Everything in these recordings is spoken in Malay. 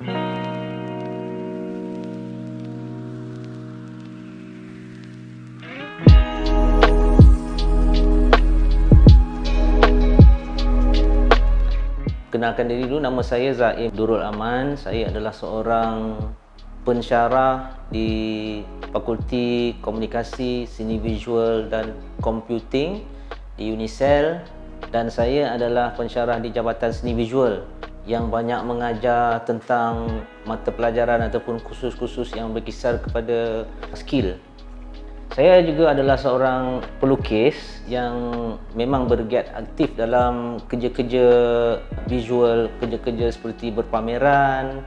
Kenalkan diri dulu, nama saya Zaim Durul Aman. Saya adalah seorang pensyarah di Fakulti Komunikasi, Seni Visual dan Computing di UNISEL, dan saya adalah pensyarah di Jabatan Seni Visual yang banyak mengajar tentang mata pelajaran ataupun kursus-kursus yang berkisar kepada skill. Saya juga adalah seorang pelukis yang memang bergiat aktif dalam kerja-kerja visual, kerja-kerja seperti berpameran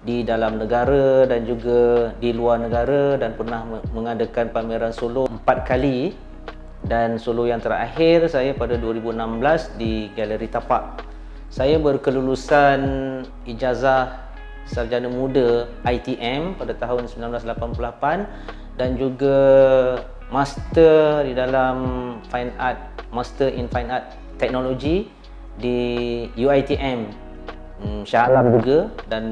di dalam negara dan juga di luar negara, dan pernah mengadakan pameran solo 4 kali, dan solo yang terakhir saya pada 2016 di Galeri Tapak. Saya berkelulusan ijazah sarjana muda ITM pada tahun 1988 dan juga master di dalam Fine Art, Master in Fine Art Technology di UiTM Shah Alam juga, dan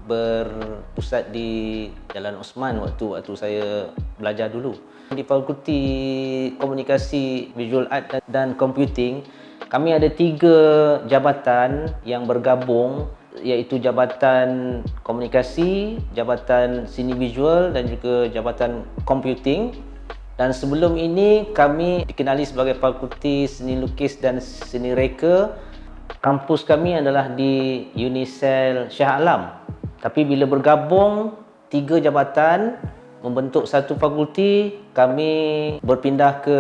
berpusat di Jalan Osman waktu saya belajar dulu. Di Fakulti Komunikasi, Visual Art dan Computing, kami ada 3 jabatan yang bergabung, iaitu Jabatan Komunikasi, Jabatan Seni Visual dan juga Jabatan Computing. Dan sebelum ini kami dikenali sebagai Fakulti Seni Lukis dan Seni Reka. Kampus kami adalah di UNISEL Shah Alam. Tapi bila bergabung 3 jabatan membentuk satu fakulti, kami berpindah ke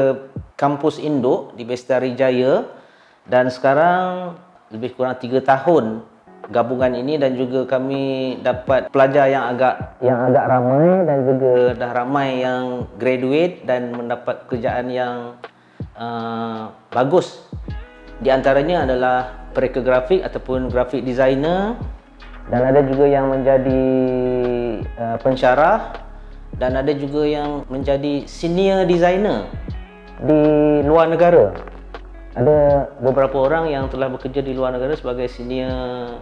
kampus induk di Bestari Jaya, dan sekarang lebih kurang 3 tahun gabungan ini, dan juga kami dapat pelajar yang agak ramai, dan juga dah ramai yang graduate dan mendapat pekerjaan yang bagus. Di antaranya adalah pereka grafik ataupun grafik designer, dan ada juga yang menjadi pensyarah, dan ada juga yang menjadi senior designer di luar negara. Ada beberapa orang yang telah bekerja di luar negara sebagai senior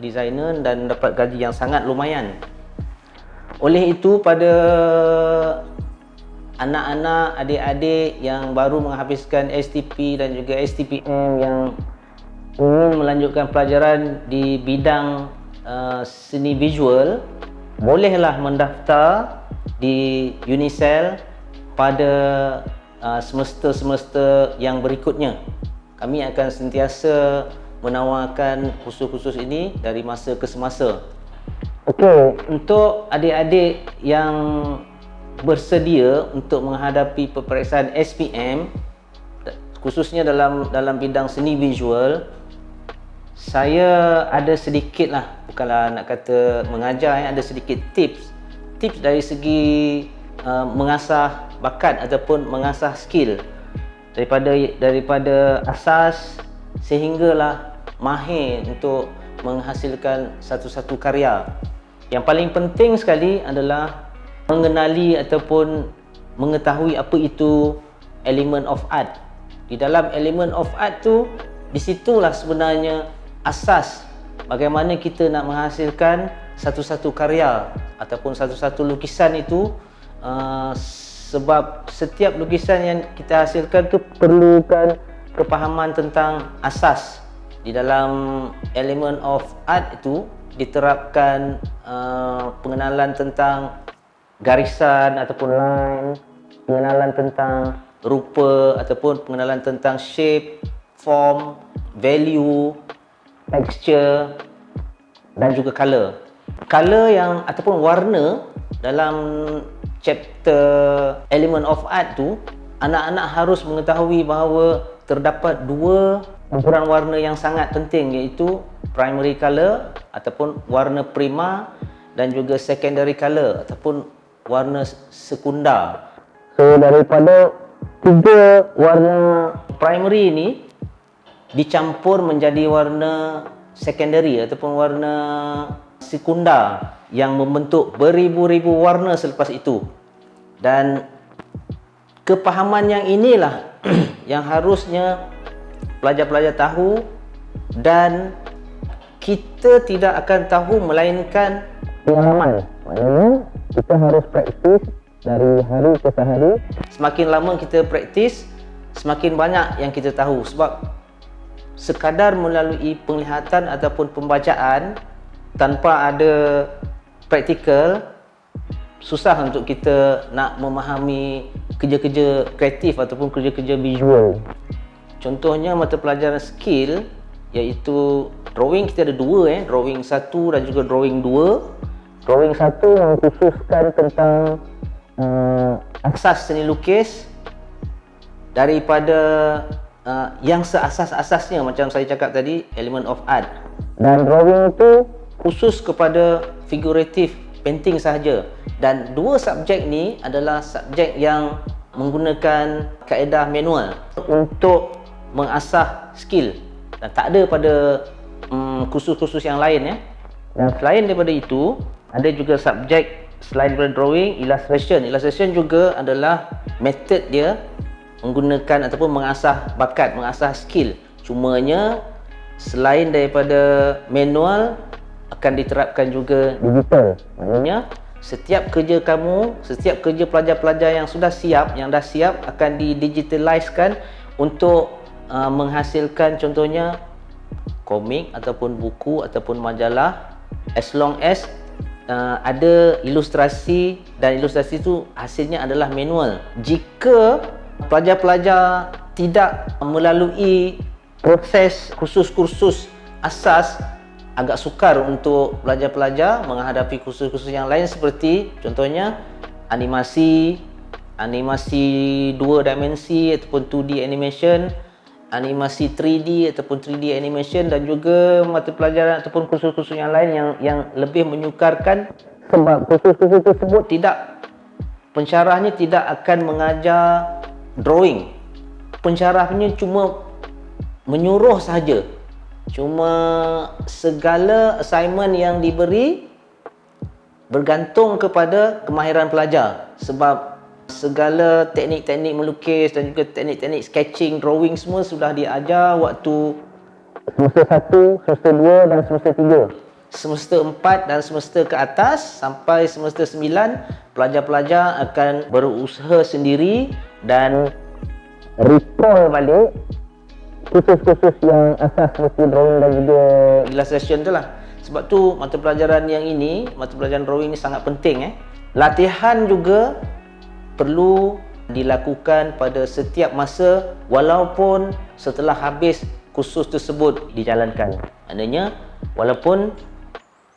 designer dan dapat gaji yang sangat lumayan. Oleh itu, pada anak-anak, adik-adik yang baru menghabiskan STP dan juga STPM yang ingin melanjutkan pelajaran di bidang seni visual, bolehlah mendaftar di UNISEL pada semester-semester yang berikutnya. Kami akan sentiasa menawarkan kursus-kursus ini dari masa ke semasa. Okey, untuk adik-adik yang bersedia untuk menghadapi peperiksaan SPM, khususnya dalam bidang seni visual, saya ada sedikit lah, bukanlah nak kata mengajar, ada sedikit tips dari segi mengasah bakat ataupun mengasah skill daripada asas sehinggalah mahir untuk menghasilkan satu-satu karya. Yang paling penting sekali adalah mengenali ataupun mengetahui apa itu element of art. Di dalam element of art tu, di situlah sebenarnya asas bagaimana kita nak menghasilkan satu-satu karya ataupun satu-satu lukisan itu. Sebab setiap lukisan yang kita hasilkan tu perlukan kepahaman tentang asas. Di dalam element of art itu diterapkan pengenalan tentang garisan ataupun line, pengenalan tentang rupa ataupun pengenalan tentang shape, form, value, texture dan juga color. Color yang ataupun warna dalam chapter element of art tu, anak-anak harus mengetahui bahawa terdapat 2 campuran warna yang sangat penting, iaitu primary color ataupun warna prima dan juga secondary color ataupun warna sekundar. So daripada 3 warna primary ini dicampur menjadi warna secondary ataupun warna sekundar yang membentuk beribu-ribu warna selepas itu. Dan kepahaman yang inilah yang harusnya pelajar-pelajar tahu, dan kita tidak akan tahu melainkan pengalaman. Maknanya kita harus praktis dari hari ke hari. Semakin lama kita praktis, semakin banyak yang kita tahu. Sebab sekadar melalui penglihatan ataupun pembacaan tanpa ada praktikal, susah untuk kita nak memahami kerja-kerja kreatif ataupun kerja-kerja visual. Contohnya mata pelajaran skill, iaitu drawing, kita ada dua, drawing 1 dan juga drawing 2. Drawing 1 yang khususkan tentang asas seni lukis daripada yang seasas-asasnya, macam saya cakap tadi, element of art. Dan drawing itu khusus kepada figuratif painting sahaja. Dan dua subjek ni adalah subjek yang menggunakan kaedah manual untuk mengasah skill, dan tak ada pada kursus-kursus yang lain. Dan selain daripada itu, ada juga subjek selain daripada drawing, illustration. Illustration juga adalah method dia menggunakan ataupun mengasah bakat, mengasah skill. Cumanya selain daripada manual, akan diterapkan juga digital. Maknanya setiap kerja kamu, setiap kerja pelajar-pelajar yang sudah siap, yang dah siap, akan didigitalizekan untuk menghasilkan contohnya komik ataupun buku ataupun majalah, as long as ada ilustrasi, dan ilustrasi itu hasilnya adalah manual. Jika pelajar-pelajar tidak melalui proses kursus-kursus asas, agak sukar untuk pelajar-pelajar menghadapi kursus-kursus yang lain, seperti contohnya animasi 2 dimensi ataupun 2D animation, animasi 3D ataupun 3D animation, dan juga mata pelajaran ataupun kursus-kursus yang lain yang lebih menyukarkan. Sebab kursus-kursus tersebut pensyarahnya tidak akan mengajar drawing. Pensyarahnya cuma menyuruh sahaja. Cuma segala assignment yang diberi bergantung kepada kemahiran pelajar. Sebab segala teknik-teknik melukis dan juga teknik-teknik sketching, drawing semua sudah diajar waktu semester 1, semester 2 dan semester 3. Semester 4 dan semester ke atas sampai semester 9, pelajar-pelajar akan berusaha sendiri dan recall balik kursus-kursus yang asas seperti drawing dan juga illustration tu lah. Sebab tu mata pelajaran yang ini, mata pelajaran drawing ni sangat penting. Latihan juga perlu dilakukan pada setiap masa, walaupun setelah habis kursus tersebut dijalankan. Maknanya walaupun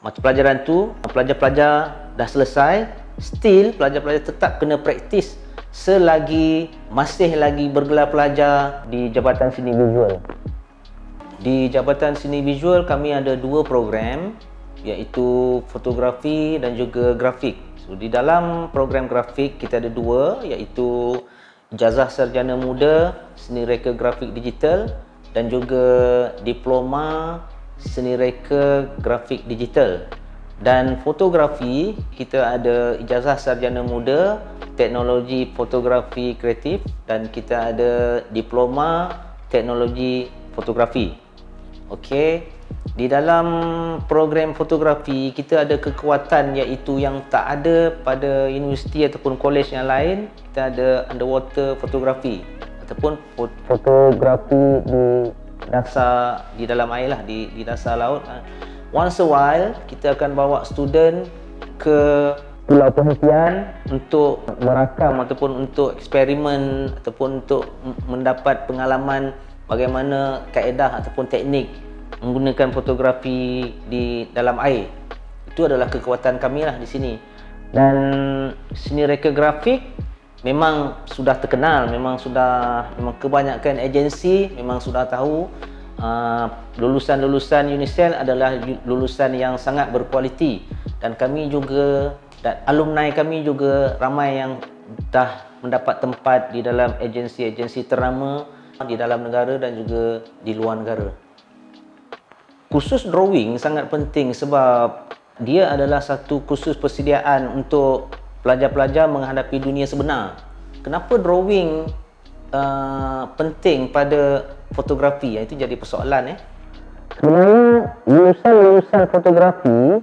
mata pelajaran tu pelajar-pelajar dah selesai, still pelajar-pelajar tetap kena praktis selagi masih lagi bergelar pelajar di Jabatan Seni Visual. Di Jabatan Seni Visual kami ada dua program, iaitu fotografi dan juga grafik. So, di dalam program grafik kita ada dua, iaitu Ijazah Sarjana Muda Seni Reka Grafik Digital dan juga Diploma Seni Reka Grafik Digital. Dan fotografi kita ada Ijazah Sarjana Muda Teknologi Fotografi Kreatif dan kita ada Diploma Teknologi Fotografi. Okey, di dalam program fotografi kita ada kekuatan iaitu yang tak ada pada universiti ataupun kolej yang lain. Kita ada underwater fotografi ataupun fotografi di dasar, di dalam air lah, di dasar laut. Once a while kita akan bawa student ke pulau perhentian untuk merakam ataupun untuk eksperimen ataupun untuk mendapat pengalaman bagaimana kaedah ataupun teknik menggunakan fotografi di dalam air. Itu adalah kekuatan kami lah di sini. Dan seni reka grafik memang sudah terkenal, memang kebanyakan agensi memang sudah tahu lulusan-lulusan UNISEL adalah lulusan yang sangat berkualiti, dan kami juga, dan alumni kami juga ramai yang dah mendapat tempat di dalam agensi-agensi ternama di dalam negara dan juga di luar negara. Kursus drawing sangat penting sebab dia adalah satu kursus persediaan untuk pelajar-pelajar menghadapi dunia sebenar. Kenapa drawing penting pada fotografi? Itu jadi persoalan. Sebenarnya lulusan fotografi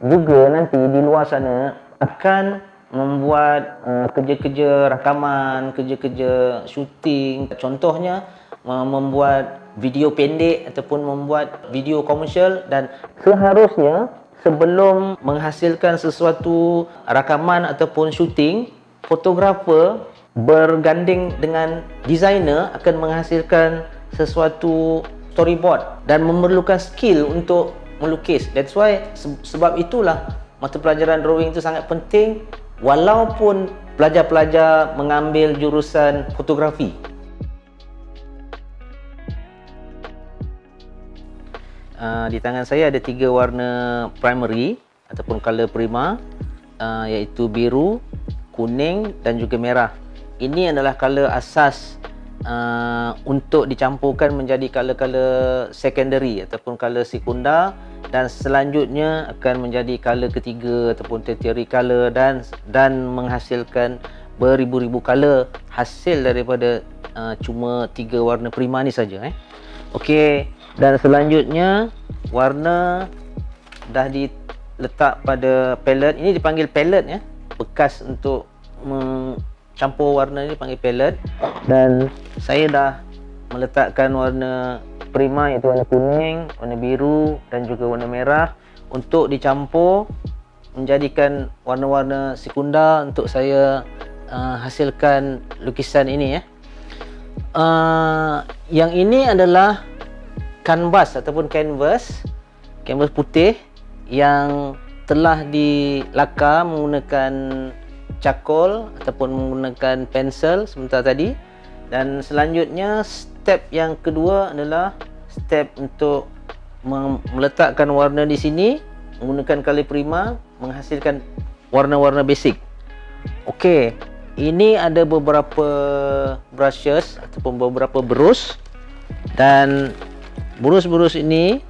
juga nanti di luar sana akan membuat kerja-kerja rakaman, kerja-kerja syuting. Contohnya membuat video pendek ataupun membuat video komersial, dan seharusnya sebelum menghasilkan sesuatu rakaman ataupun syuting, fotografer berganding dengan designer akan menghasilkan sesuatu storyboard dan memerlukan skill untuk melukis. That's why sebab itulah mata pelajaran drawing itu sangat penting walaupun pelajar-pelajar mengambil jurusan fotografi. Di tangan saya ada 3 warna primary ataupun color prima, iaitu biru, kuning dan juga merah. Ini adalah color asas untuk dicampurkan menjadi color-color secondary ataupun color sekundar, dan selanjutnya akan menjadi color ketiga ataupun tertiary color, dan menghasilkan beribu-ribu color hasil daripada cuma 3 warna prima ni saja. Okey, dan selanjutnya warna dah diletak pada palette. Ini dipanggil palette ya. Bekas untuk campur warna ni dipanggil palette, dan saya dah meletakkan warna prima iaitu warna kuning, warna biru dan juga warna merah untuk dicampur menjadikan warna-warna sekundar untuk saya hasilkan lukisan ini ya. Yang ini adalah canvas ataupun canvas putih yang telah dilakar menggunakan charcoal ataupun menggunakan pensel sebentar tadi. Dan selanjutnya step yang kedua adalah step untuk meletakkan warna di sini menggunakan color prima, menghasilkan warna-warna basic. Okey, ini ada beberapa brushes ataupun beberapa brush, dan brush-brush ini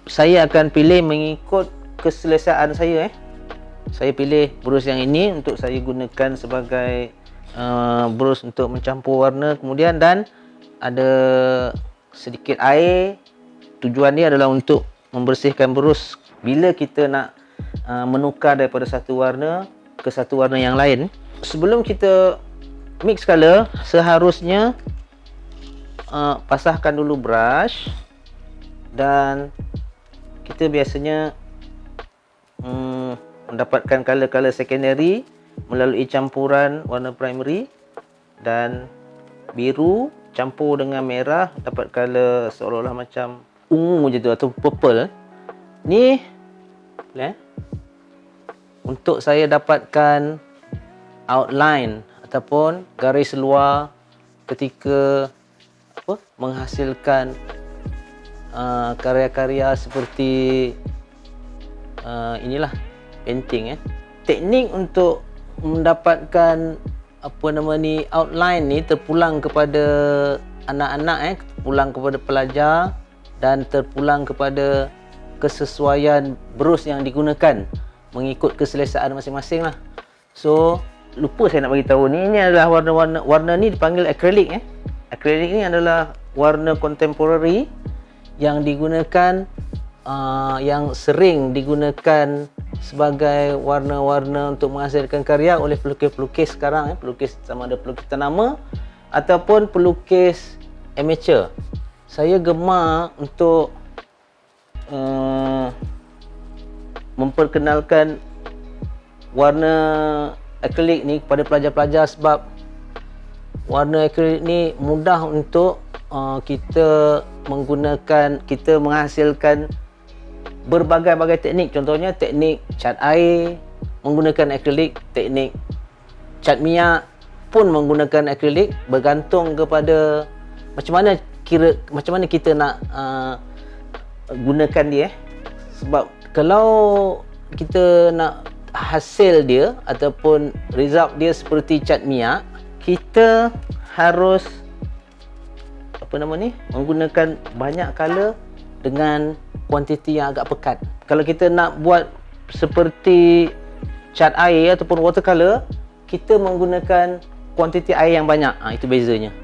saya akan pilih mengikut keselesaan saya. Saya pilih brush yang ini untuk saya gunakan sebagai brush untuk mencampur warna. Kemudian dan ada sedikit air. Tujuan dia adalah untuk membersihkan brush bila kita nak menukar daripada satu warna ke satu warna yang lain. Sebelum kita mix color, seharusnya pasahkan dulu brush, dan kita biasanya mendapatkan color-color secondary melalui campuran warna primary, dan biru campur dengan merah dapat color seolah-olah macam ungu je tu atau purple. Ni untuk saya dapatkan outline ataupun garis luar ketika menghasilkan karya-karya seperti inilah painting. Teknik untuk mendapatkan outline ni terpulang kepada anak-anak, terpulang kepada pelajar, dan terpulang kepada kesesuaian brush yang digunakan mengikut keselesaan masing-masing lah. So lupa saya nak bagi tahu ni, ini adalah warna ni dipanggil acrylic. Acrylic ni adalah warna contemporary yang digunakan yang sering digunakan sebagai warna-warna untuk menghasilkan karya oleh pelukis-pelukis sekarang, pelukis sama ada pelukis ternama ataupun pelukis amateur. Saya gemar untuk memperkenalkan warna akrilik ni kepada pelajar-pelajar, sebab warna akrilik ni mudah untuk kita menghasilkan berbagai-bagai teknik. Contohnya teknik cat air menggunakan akrilik, teknik cat minyak pun menggunakan akrilik, bergantung kepada macam mana kita nak gunakan dia. Sebab kalau kita nak hasil dia ataupun result dia seperti cat minyak, kita harus menggunakan banyak color dengan kuantiti yang agak pekat. Kalau kita nak buat seperti cat air ataupun watercolor, kita menggunakan kuantiti air yang banyak. Itu bezanya.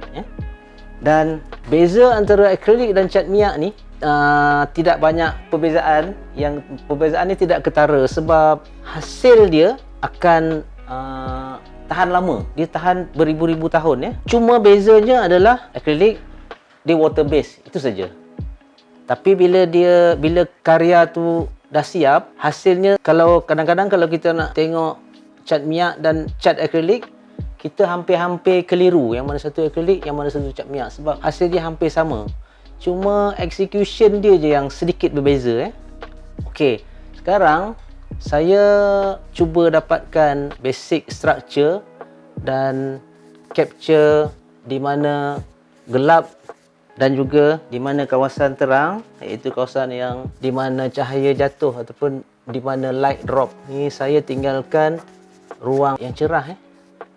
Dan beza antara akrilik dan cat minyak ni, tidak banyak perbezaan. Yang perbezaan ni tidak ketara sebab hasil dia akan tahan lama. Dia tahan beribu-ribu tahun ya. Cuma bezanya adalah akrilik dia water based, itu saja. Tapi bila karya tu dah siap, hasilnya kalau kadang-kadang kalau kita nak tengok cat minyak dan cat akrilik, kita hampir-hampir keliru yang mana satu akrilik, yang mana satu cat minyak sebab hasil dia hampir sama. Cuma execution dia je yang sedikit berbeza Okey, sekarang saya cuba dapatkan basic structure dan capture di mana gelap dan juga di mana kawasan terang, iaitu kawasan yang di mana cahaya jatuh ataupun di mana light drop. Ni saya tinggalkan ruang yang cerah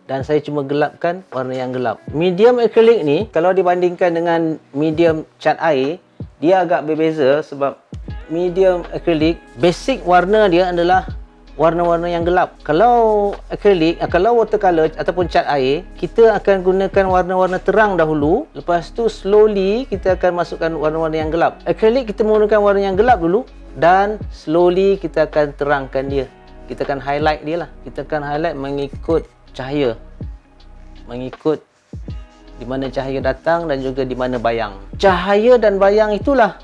dan saya cuma gelapkan warna yang gelap. Medium akrilik ni kalau dibandingkan dengan medium cat air, dia agak berbeza sebab medium akrilik basic warna dia adalah warna-warna yang gelap. Kalau akrilik, kalau watercolor ataupun cat air, kita akan gunakan warna-warna terang dahulu, lepas tu slowly kita akan masukkan warna-warna yang gelap. Akrilik kita menggunakan warna yang gelap dulu dan slowly kita akan terangkan dia. Kita akan highlight dia lah. Kita akan highlight mengikut cahaya, mengikut di mana cahaya datang dan juga di mana bayang. Cahaya dan bayang itulah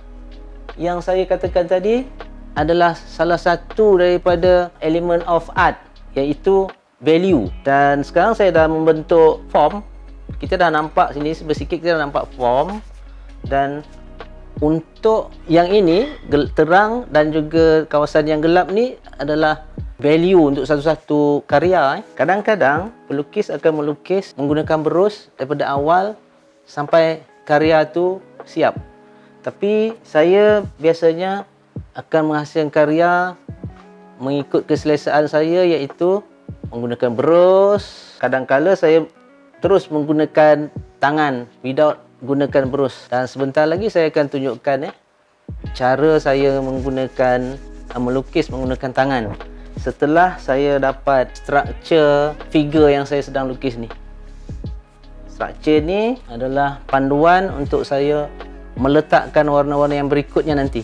yang saya katakan tadi adalah salah satu daripada elemen of art, iaitu value. Dan sekarang saya dah membentuk form. Kita dah nampak sini sedikit, kita dah nampak form. Dan untuk yang ini terang dan juga kawasan yang gelap ni adalah value untuk satu-satu karya. Kadang-kadang pelukis akan melukis menggunakan berus daripada awal sampai karya tu siap. Tapi saya biasanya akan menghasilkan karya mengikut keselesaan saya, iaitu menggunakan berus. Kadang-kala saya terus menggunakan tangan without gunakan berus. Dan sebentar lagi saya akan tunjukkan cara saya menggunakan melukis menggunakan tangan setelah saya dapat struktur figure yang saya sedang lukis ni. Struktur ni adalah panduan untuk saya meletakkan warna-warna yang berikutnya nanti.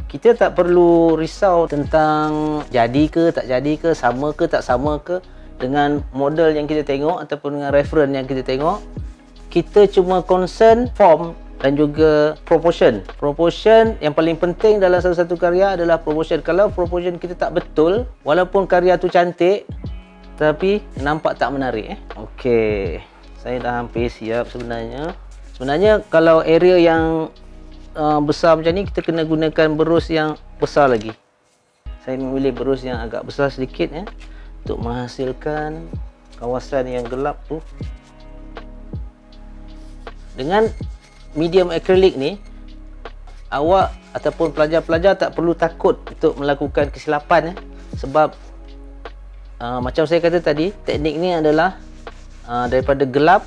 Kita tak perlu risau tentang jadi ke tak jadi ke, sama ke tak sama ke dengan model yang kita tengok ataupun dengan reference yang kita tengok. Kita cuma concern form dan juga proportion. Proportion yang paling penting dalam satu-satu karya adalah proportion. Kalau proportion kita tak betul, walaupun karya tu cantik tapi nampak tak menarik. Okey, saya dah hampir siap sebenarnya. Sebenarnya kalau area yang besar macam ni, kita kena gunakan berus yang besar lagi. Saya memilih berus yang agak besar sedikit untuk menghasilkan kawasan yang gelap tu. Dengan medium akrilik ni, awak ataupun pelajar-pelajar tak perlu takut untuk melakukan kesilapan sebab macam saya kata tadi, teknik ni adalah daripada gelap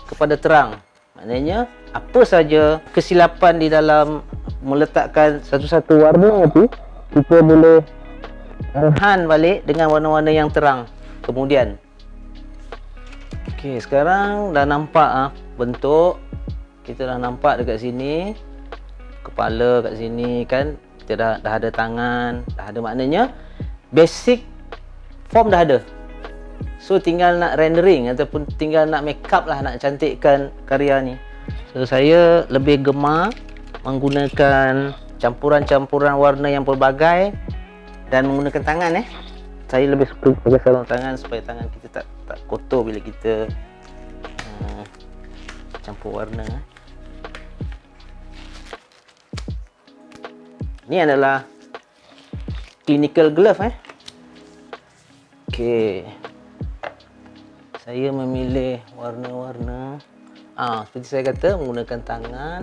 kepada terang. Maknanya apa saja kesilapan di dalam meletakkan satu-satu warna tu, kita boleh enhance balik dengan warna-warna yang terang kemudian. Okey, sekarang dah nampak bentuk. Kita dah nampak dekat sini kepala, kat sini kan kita dah ada tangan, dah ada, maknanya basic form dah ada. So tinggal nak rendering ataupun tinggal nak make up lah, nak cantikkan karya ni. So saya lebih gemar menggunakan campuran-campuran warna yang pelbagai dan menggunakan tangan. Saya lebih suka pakai sarung tangan supaya tangan kita tak kotor bila kita campur warna. Ini adalah clinical glove. Okey, saya memilih warna-warna seperti saya kata, menggunakan tangan.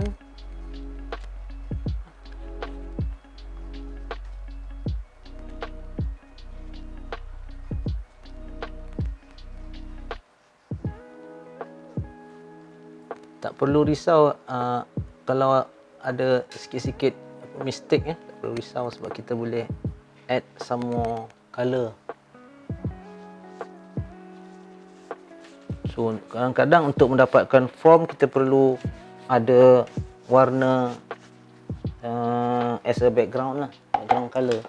Tak perlu risau kalau ada sikit-sikit mistake, tak perlu risau sebab kita boleh add some more colour. So kadang-kadang untuk mendapatkan form kita perlu ada warna as a background lah, background color.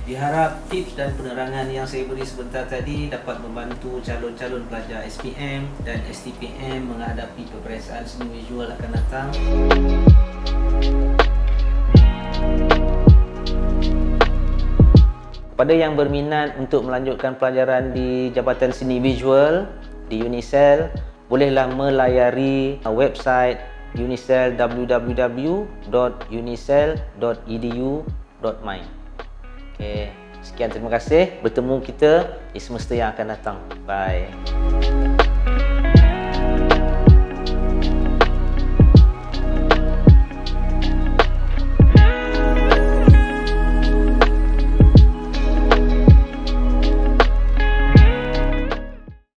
Diharap tips dan penerangan yang saya beri sebentar tadi dapat membantu calon-calon pelajar SPM dan STPM menghadapi peperiksaan seni visual akan datang. Kepada yang berminat untuk melanjutkan pelajaran di Jabatan Seni Visual di UNISEL, bolehlah melayari website UNISEL www.unisel.edu.my. Okey, sekian, terima kasih. Bertemu kita di semester yang akan datang. Bye.